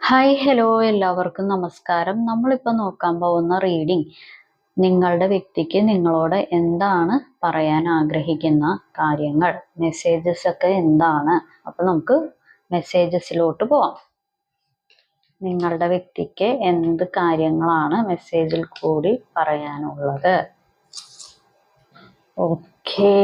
Hi hello എല്ലാവർക്കും നമസ്കാരം. നമ്മളിപ്പോൾ നോക്കാൻ പോകുന്ന റീഡിംഗ് നിങ്ങളുടെ വ്യക്തിക്ക് നിങ്ങളോട് എന്താണ് പറയാൻ ആഗ്രഹിക്കുന്ന കാര്യങ്ങൾ, മെസ്സേജസ് ഒക്കെ എന്താണ്. അപ്പോൾ നമുക്ക് മെസ്സേജസിലോട്ട് പോവാം. നിങ്ങളുടെ വ്യക്തിക്ക് എന്ത് കാര്യങ്ങളാണ് മെസ്സേജിൽ കൂടി പറയാനുള്ളത്? Okay,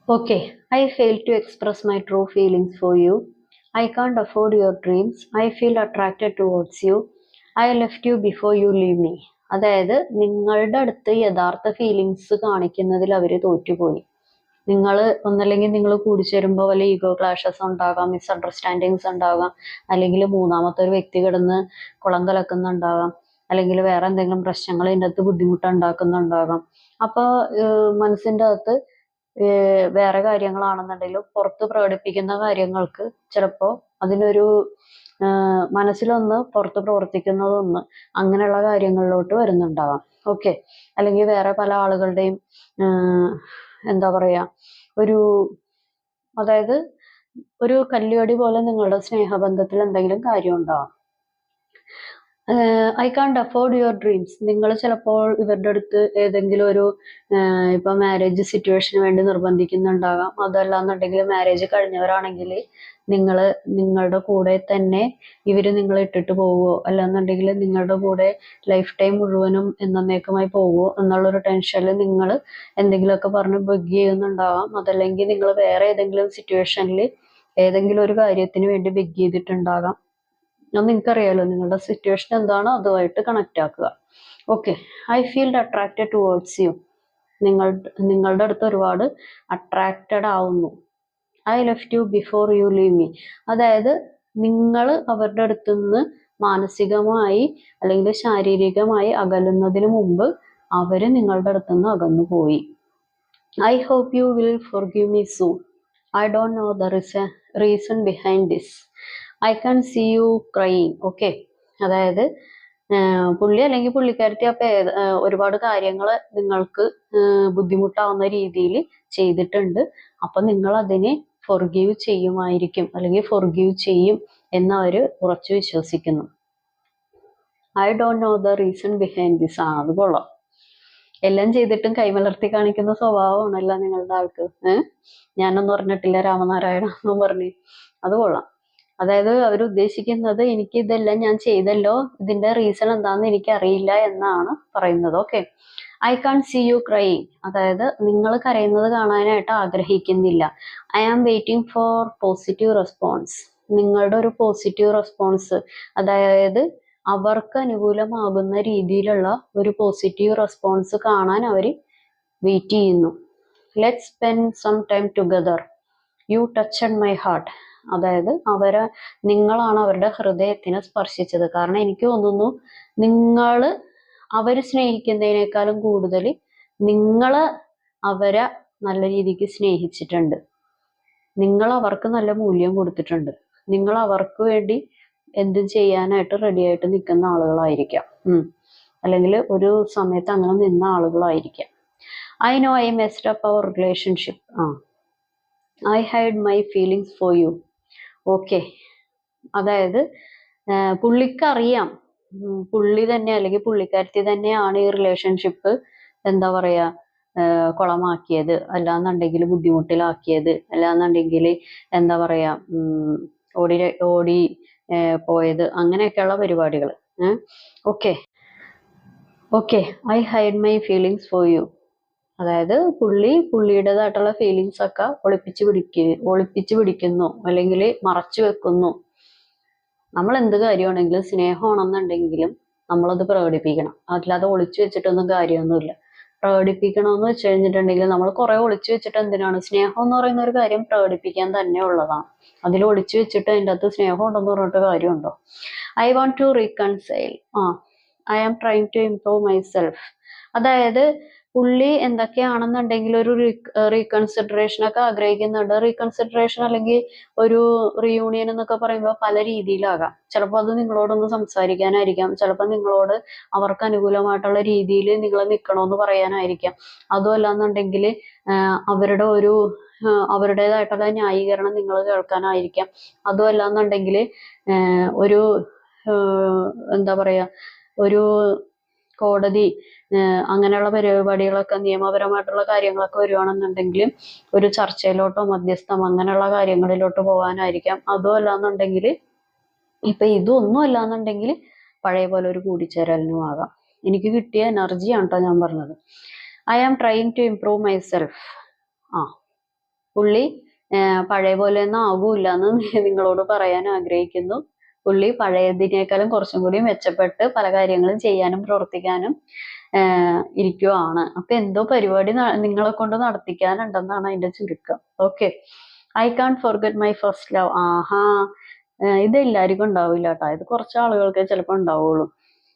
Okay, I failed to express my true feelings for you. I can't afford your dreams. I feel attracted towards you. I left you before you leave me. അതായത് നിങ്ങളുടെ അടുത്ത് യഥാർത്ഥ ഫീലിങ്സ് കാണിക്കുന്നതിൽ അവർ തോറ്റുപോയി. നിങ്ങൾ ഒന്നല്ലെങ്കിൽ നിങ്ങൾ കൂടിച്ചേരുമ്പോൾ വല്ല ഈഗോ ക്ലാഷസ് ഉണ്ടാകാം, മിസ്അണ്ടർസ്റ്റാൻഡിങ്സ് ഉണ്ടാകാം, അല്ലെങ്കിൽ മൂന്നാമത്തെ ഒരു വ്യക്തി കിടന്ന് കുളം കലക്കുന്നുണ്ടാകാം, അല്ലെങ്കിൽ വേറെ എന്തെങ്കിലും പ്രശ്നങ്ങൾ ഇതിൻ്റെ അകത്ത് ബുദ്ധിമുട്ടുണ്ടാക്കുന്നുണ്ടാകാം. അപ്പോൾ മനസ്സിൻ്റെ അകത്ത് വേറെ കാര്യങ്ങളാണെന്നുണ്ടെങ്കിലും പുറത്ത് പ്രകടിപ്പിക്കുന്ന കാര്യങ്ങൾക്ക് ചിലപ്പോൾ അതിനൊരു മനസ്സിലൊന്ന് പുറത്ത് പ്രവർത്തിക്കുന്നതൊന്ന് അങ്ങനെയുള്ള കാര്യങ്ങളിലോട്ട് വരുന്നുണ്ടാവാം. ഓക്കെ, അല്ലെങ്കിൽ വേറെ പല ആളുകളുടെയും എന്താ പറയുക, ഒരു അതായത് ഒരു കല്ലുകടി പോലെ നിങ്ങളുടെ സ്നേഹബന്ധത്തിൽ എന്തെങ്കിലും കാര്യം ഉണ്ടാവാം. I can't afford your dreams. നിങ്ങൾ ചിലപ്പോൾ ഇവരുടെ അടുത്ത് ഏതെങ്കിലും ഒരു ഇപ്പൊ മാരേജ് സിറ്റുവേഷന് വേണ്ടി നിർബന്ധിക്കുന്നുണ്ടാകാം. അതല്ലാന്നുണ്ടെങ്കിൽ മാരേജ് കഴിഞ്ഞവരാണെങ്കിൽ നിങ്ങളുടെ കൂടെ തന്നെ ഇവര് നിങ്ങളെ ഇട്ടിട്ട് പോവുമോ, അല്ലാന്നുണ്ടെങ്കിൽ നിങ്ങളുടെ കൂടെ ലൈഫ് ടൈം മുഴുവനും എന്നേക്കുമായി പോവുമോ എന്നുള്ളൊരു ടെൻഷനിൽ നിങ്ങൾ എന്തെങ്കിലുമൊക്കെ പറഞ്ഞ് ബഗ് ചെയ്യുന്നുണ്ടാകാം. അതല്ലെങ്കിൽ നിങ്ങൾ വേറെ ഏതെങ്കിലും സിറ്റുവേഷനിൽ ഏതെങ്കിലും ഒരു കാര്യത്തിന് വേണ്ടി ബഗ് ചെയ്തിട്ടുണ്ടാകാം. അത് നിങ്ങൾക്കറിയാലോ, നിങ്ങളുടെ സിറ്റുവേഷൻ എന്താണോ അതുമായിട്ട് കണക്റ്റ് ആക്കുക. Okay, I feel attracted towards U. നിങ്ങളുടെ അടുത്ത് ഒരുപാട് അട്രാക്റ്റഡ് ആവുന്നു. I left U before you leave me. അതായത് നിങ്ങൾ അവരുടെ അടുത്ത് നിന്ന് മാനസികമായി അല്ലെങ്കിൽ ശാരീരികമായി അകലുന്നതിന് മുമ്പ് അവര് നിങ്ങളുടെ അടുത്ത് നിന്ന് അകന്നു പോയി. I hope you will forgive me soon. I don't know the reason behind this. I can see you crying. Okay, അതായത് പുള്ളി അല്ലെങ്കിൽ പുള്ളിക്കാരത്തി അപ്പം ഒരുപാട് കാര്യങ്ങൾ നിങ്ങൾക്ക് ബുദ്ധിമുട്ടാവുന്ന രീതിയിൽ ചെയ്തിട്ടുണ്ട്. അപ്പം നിങ്ങൾ അതിനെ ഫോർഗീവ് ചെയ്യുമായിരിക്കും, അല്ലെങ്കിൽ ഫോർഗീവ് ചെയ്യും എന്നവർ ഉറച്ചു വിശ്വസിക്കുന്നു. I don't know the reason behind this. അത് കൊള്ളാം. എല്ലാം ചെയ്തിട്ടും കൈമലർത്തി കാണിക്കുന്ന സ്വഭാവമാണല്ലോ നിങ്ങളുടെ ആൾക്ക്. ഞാനൊന്നും പറഞ്ഞിട്ടില്ല രാമനാരായണ എന്നും പറഞ്ഞു. അത് കൊള്ളാം. അതായത് അവരുദ്ദേശിക്കുന്നത് എനിക്ക് ഇതെല്ലാം ഞാൻ ചെയ്തല്ലോ, ഇതിന്റെ റീസൺ എന്താണെന്ന് എനിക്ക് അറിയില്ല എന്നാണ് പറയുന്നത്. Okay, I can see you crying. അതായത് നിങ്ങൾ കരയുന്നത് കാണാനായിട്ട് ആഗ്രഹിക്കുന്നില്ല. I am waiting for positive response. നിങ്ങളുടെ ഒരു പോസിറ്റീവ് റെസ്പോൺസ്, അതായത് അവർക്ക് അനുകൂലമാകുന്ന രീതിയിലുള്ള ഒരു പോസിറ്റീവ് റെസ്പോൺസ് കാണാൻ അവർ വെയിറ്റ് ചെയ്യുന്നു. Let's spend some time together. You touched my heart. അതായത് നിങ്ങളാണ് അവരുടെ ഹൃദയത്തിനെ സ്പർശിച്ചത്. കാരണം എനിക്ക് തോന്നുന്നു അവര് സ്നേഹിക്കുന്നതിനേക്കാളും കൂടുതൽ നിങ്ങൾ അവരെ നല്ല രീതിക്ക് സ്നേഹിച്ചിട്ടുണ്ട്. നിങ്ങൾ അവർക്ക് നല്ല മൂല്യം കൊടുത്തിട്ടുണ്ട്. നിങ്ങൾ അവർക്ക് വേണ്ടി എന്തും ചെയ്യാനായിട്ട് റെഡി ആയിട്ട് നിൽക്കുന്ന ആളുകളായിരിക്കാം, അല്ലെങ്കിൽ ഒരു സമയത്ത് അങ്ങനെ നിന്ന ആളുകളായിരിക്കാം. I know I messed up our relationship. I hide my feelings for you. Okay, അതായത് പുള്ളിക്കറിയാം, പുള്ളി തന്നെ അല്ലെങ്കിൽ പുള്ളിക്കാരത്തി തന്നെയാണ് ഈ റിലേഷൻഷിപ്പ് എന്താ പറയാ കുളമാക്കിയത്, അല്ലാന്നുണ്ടെങ്കിൽ ബുദ്ധിമുട്ടിലാക്കിയത്, അല്ലാന്നുണ്ടെങ്കിൽ എന്താ പറയാ ഓടി ഓടി പോയത്, അങ്ങനെയൊക്കെയുള്ള പരിപാടികൾ. Okay okay, I hide my feelings for U. അതായത് പുള്ളിയുടേതായിട്ടുള്ള ഫീലിങ്സ് ഒക്കെ ഒളിപ്പിച്ച് പിടിക്കുന്നു അല്ലെങ്കിൽ മറച്ചു വെക്കുന്നു. നമ്മൾ എന്ത് കാര്യമാണെങ്കിലും സ്നേഹമാണെന്നുണ്ടെങ്കിലും നമ്മളത് പ്രകടിപ്പിക്കണം, അല്ലാതെ ഒളിച്ചു വെച്ചിട്ടൊന്നും കാര്യമൊന്നുമില്ല. പ്രകടിപ്പിക്കണമെന്ന് വെച്ച് കഴിഞ്ഞിട്ടുണ്ടെങ്കിൽ നമ്മൾ കുറെ ഒളിച്ചു വെച്ചിട്ട് എന്തിനാണ്? സ്നേഹം എന്ന് പറയുന്ന ഒരു കാര്യം പ്രകടിപ്പിക്കാൻ തന്നെ ഉള്ളതാണ്. അതിൽ ഒളിച്ചു വെച്ചിട്ട് അതിൻ്റെ അകത്ത് സ്നേഹം ഉണ്ടെന്ന് പറഞ്ഞിട്ട് കാര്യമുണ്ടോ? I want to reconcile. I am trying to improve myself. അതായത് പുള്ളി എന്തൊക്കെയാണെന്നുണ്ടെങ്കിൽ ഒരു റീകൺസിഡറേഷൻ ഒക്കെ ആഗ്രഹിക്കുന്നുണ്ട്. റീകൺസിഡറേഷൻ അല്ലെങ്കിൽ ഒരു റീയൂണിയൻ എന്നൊക്കെ പറയുമ്പോൾ പല രീതിയിലാകാം. ചിലപ്പോൾ അത് നിങ്ങളോടൊന്ന് സംസാരിക്കാനായിരിക്കാം, ചിലപ്പോൾ നിങ്ങളോട് അവർക്ക് അനുകൂലമായിട്ടുള്ള രീതിയിൽ നിങ്ങളെ നിൽക്കണമെന്ന് പറയാനായിരിക്കാം, അതുമല്ല എന്നുണ്ടെങ്കിൽ അവരുടേതായിട്ടുള്ള ന്യായീകരണം നിങ്ങൾ കേൾക്കാനായിരിക്കാം, അതുമല്ല എന്നുണ്ടെങ്കിൽ ഒരു എന്താ പറയാ ഒരു കോടതി അങ്ങനെയുള്ള പരിപാടികളൊക്കെ, നിയമപരമായിട്ടുള്ള കാര്യങ്ങളൊക്കെ വരുവാണെന്നുണ്ടെങ്കിൽ ഒരു ചർച്ചയിലോട്ടോ മധ്യസ്ഥം അങ്ങനെയുള്ള കാര്യങ്ങളിലോട്ട് പോകാനായിരിക്കാം, അതുമല്ല എന്നുണ്ടെങ്കിൽ ഇപ്പൊ ഇതൊന്നും അല്ല എന്നുണ്ടെങ്കിൽ പഴയ പോലെ ഒരു കൂടിച്ചേരലിനും ആകാം. എനിക്ക് കിട്ടിയ എനർജിയാണ് കേട്ടോ ഞാൻ പറഞ്ഞത്. I am trying to improve myself. പുള്ളി പഴയ പോലെ ഒന്നും ആകൂല എന്ന് നിങ്ങളോട് പറയാൻ ആഗ്രഹിക്കുന്നു. പുള്ളി പഴയതിനേക്കാളും കുറച്ചും കൂടി മെച്ചപ്പെട്ട് പല കാര്യങ്ങളും ചെയ്യാനും പ്രവർത്തിക്കാനും ഇരിക്കുവാണ്. അപ്പൊ എന്തോ പരിപാടി നിങ്ങളെ കൊണ്ട് നടത്തിക്കാനുണ്ടെന്നാണ് അതിന്റെ ചുരുക്കം. Okay, I can forget my first love. ഇത് എല്ലാവർക്കും ഉണ്ടാവില്ല കേട്ടോ, ഇത് കുറച്ച് ആളുകൾക്ക് ചിലപ്പോൾ ഉണ്ടാവുള്ളൂ.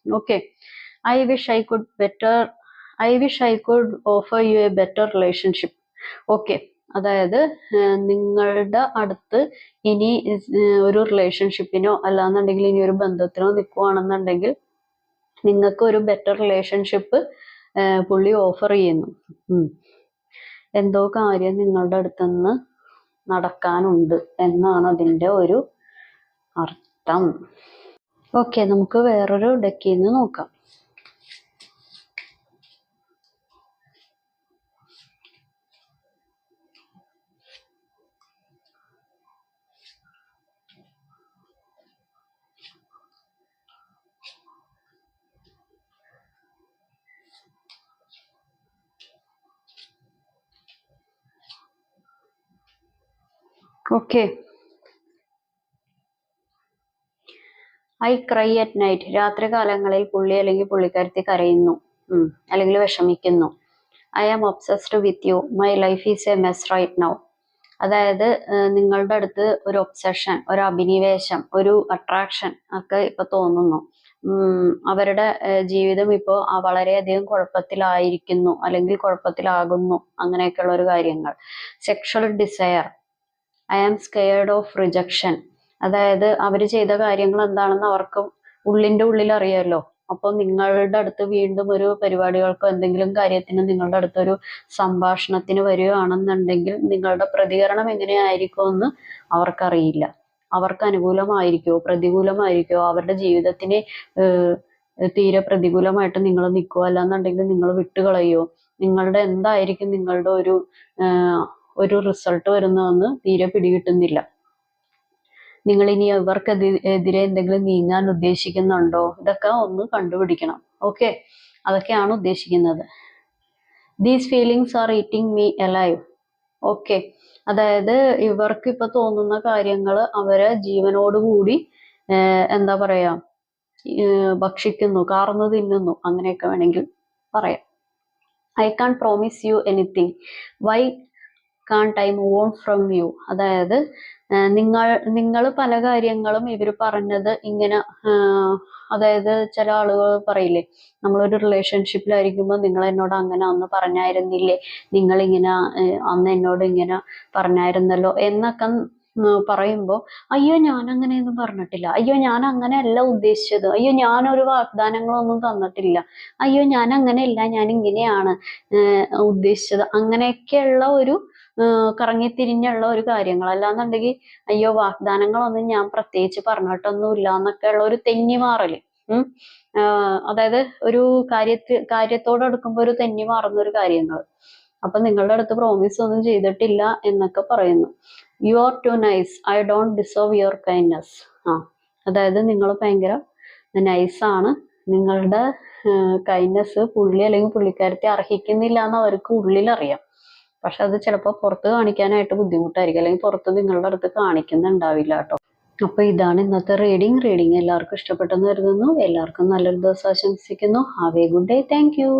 Okay, I wish I could offer you a better relationship. Okay, അതായത് നിങ്ങളുടെ അടുത്ത് ഇനി ഒരു റിലേഷൻഷിപ്പിനോ അല്ലാന്നുണ്ടെങ്കിൽ ഇനി ഒരു ബന്ധത്തിനോ നിൽക്കുവാണെന്നുണ്ടെങ്കിൽ നിങ്ങൾക്ക് ഒരു ബെറ്റർ റിലേഷൻഷിപ്പ് പുള്ളി ഓഫർ ചെയ്യുന്നു. എന്തോ കാര്യം നിങ്ങളുടെ അടുത്തുനിന്ന് നടക്കാനുണ്ട് എന്നാണ് അതിൻ്റെ ഒരു അർത്ഥം. ഓക്കെ, നമുക്ക് വേറൊരു ഡെക്കിൽ നിന്ന് നോക്കാം. Okay, I cry at night. രാത്രി കാലങ്ങളിൽ പുള്ളി അല്ലെങ്കിൽ പുള്ളിക്കാരത്തി കരയുന്നു അല്ലെങ്കിൽ വിഷമിക്കുന്നു. I am obsessed with you. My life is a mess right now. അതായത് നിങ്ങളുടെ അടുത്ത് ഒരു ഒബ്സഷൻ, ഒരു അഭിനിവേശം, ഒരു അട്രാക്ഷൻ ഒക്കെ ഇപ്പൊ തോന്നുന്നു. അവരുടെ ജീവിതം ഇപ്പോൾ വളരെയധികം കുഴപ്പത്തിലായിരിക്കുന്നു അല്ലെങ്കിൽ കുഴപ്പത്തിലാകുന്നു, അങ്ങനെയൊക്കെയുള്ള ഒരു കാര്യങ്ങൾ. Sexual desire. I am scared of rejection. അതായത് അവർ ചെയ്ത കാര്യങ്ങൾ എന്താണെന്ന് അവർക്ക് ഉള്ളിൻ്റെ ഉള്ളിൽ അറിയാമല്ലോ. അപ്പോൾ നിങ്ങളുടെ അടുത്ത് വീണ്ടും ഒരു പരിപാടികൾക്കോ എന്തെങ്കിലും കാര്യത്തിന് നിങ്ങളുടെ അടുത്തൊരു സംഭാഷണത്തിന് വരികയാണെന്നുണ്ടെങ്കിൽ നിങ്ങളുടെ പ്രതികരണം എങ്ങനെയായിരിക്കുമെന്ന് അവർക്കറിയില്ല. അവർക്ക് അനുകൂലമായിരിക്കുമോ പ്രതികൂലമായിരിക്കുമോ, അവരുടെ ജീവിതത്തിന് തീരെ പ്രതികൂലമായിട്ട് നിങ്ങൾ നിൽക്കുമോ, അല്ലാന്നുണ്ടെങ്കിൽ നിങ്ങൾ വിട്ടുകളയോ, നിങ്ങളുടെ എന്തായിരിക്കും നിങ്ങളുടെ ഒരു റിസൾട്ട് വരുന്നതെന്ന് തീരെ പിടികിട്ടുന്നില്ല. നിങ്ങൾ ഇനി ഇവർക്കെതിരെ എന്തെങ്കിലും നീങ്ങാൻ ഉദ്ദേശിക്കുന്നുണ്ടോ, ഇതൊക്കെ ഒന്ന് കണ്ടുപിടിക്കണം. ഓക്കെ, അതൊക്കെയാണ് ഉദ്ദേശിക്കുന്നത്. These feelings R eating me alive. Okay, അതായത് ഇവർക്ക് ഇപ്പൊ തോന്നുന്ന കാര്യങ്ങൾ അവരെ ജീവനോടുകൂടി എന്താ പറയാ ഭക്ഷിക്കുന്നു, കാർന്നു തിന്നുന്നു, അങ്ങനെയൊക്കെ വേണമെങ്കിൽ പറയാം. I can promise you anything. Why can't I move on from you. അതായത് നിങ്ങൾ പല കാര്യങ്ങളും ഇവർ പറഞ്ഞത് ഇങ്ങനെ, അതായത് ചില ആളുകൾ പറയില്ലേ, നമ്മളൊരു റിലേഷൻഷിപ്പിലായിരിക്കുമ്പോൾ നിങ്ങൾ എന്നോട് അങ്ങനെ അന്ന് പറഞ്ഞായിരുന്നില്ലേ, നിങ്ങളിങ്ങനെ അന്ന് എന്നോട് ഇങ്ങനെ പറഞ്ഞായിരുന്നല്ലോ എന്നൊക്കെ പറയുമ്പോൾ അയ്യോ ഞാൻ അങ്ങനെയൊന്നും പറഞ്ഞിട്ടില്ല, അയ്യോ ഞാൻ അങ്ങനെയല്ല ഉദ്ദേശിച്ചത്, അയ്യോ ഞാനൊരു വാഗ്ദാനങ്ങളൊന്നും തന്നിട്ടില്ല, അയ്യോ ഞാൻ അങ്ങനെയല്ല, ഞാൻ ഇങ്ങനെയാണ് ഉദ്ദേശിച്ചത്, അങ്ങനെയൊക്കെയുള്ള ഒരു കറങ്ങിത്തിരിഞ്ഞുള്ള ഒരു കാര്യങ്ങൾ. അല്ലാന്നുണ്ടെങ്കിൽ അയ്യോ വാഗ്ദാനങ്ങളൊന്നും ഞാൻ പ്രത്യേകിച്ച് പറഞ്ഞിട്ടൊന്നും ഇല്ല എന്നൊക്കെയുള്ള ഒരു തെന്നി മാറല്. അതായത് ഒരു കാര്യത്തോട് അടുക്കുമ്പോൾ ഒരു തെന്നി മാറുന്ന ഒരു കാര്യങ്ങൾ. അപ്പൊ നിങ്ങളുടെ അടുത്ത് പ്രോമിസ് ഒന്നും ചെയ്തിട്ടില്ല എന്നൊക്കെ പറയുന്നു. You are too nice, I don't deserve your kindness. അതായത് നിങ്ങൾ ഭയങ്കര നൈസാണ്, നിങ്ങളുടെ കൈൻഡ്നെസ് പുള്ളി അല്ലെങ്കിൽ പുള്ളിക്കാരത്തെ അർഹിക്കുന്നില്ല എന്ന് അവർക്ക് ഉള്ളിലറിയാം. പക്ഷെ അത് ചിലപ്പോൾ പുറത്ത് കാണിക്കാനായിട്ട് ബുദ്ധിമുട്ടായിരിക്കും, അല്ലെങ്കിൽ പുറത്ത് നിങ്ങളുടെ അടുത്ത് കാണിക്കുന്നുണ്ടാവില്ല കേട്ടോ. അപ്പൊ ഇതാണ് ഇന്നത്തെ റീഡിങ് എല്ലാവർക്കും ഇഷ്ടപ്പെട്ടെന്ന് കരുതുന്നു. എല്ലാവർക്കും നല്ലൊരു ദിവസം ആശംസിക്കുന്നു. Have A good day. Thank you.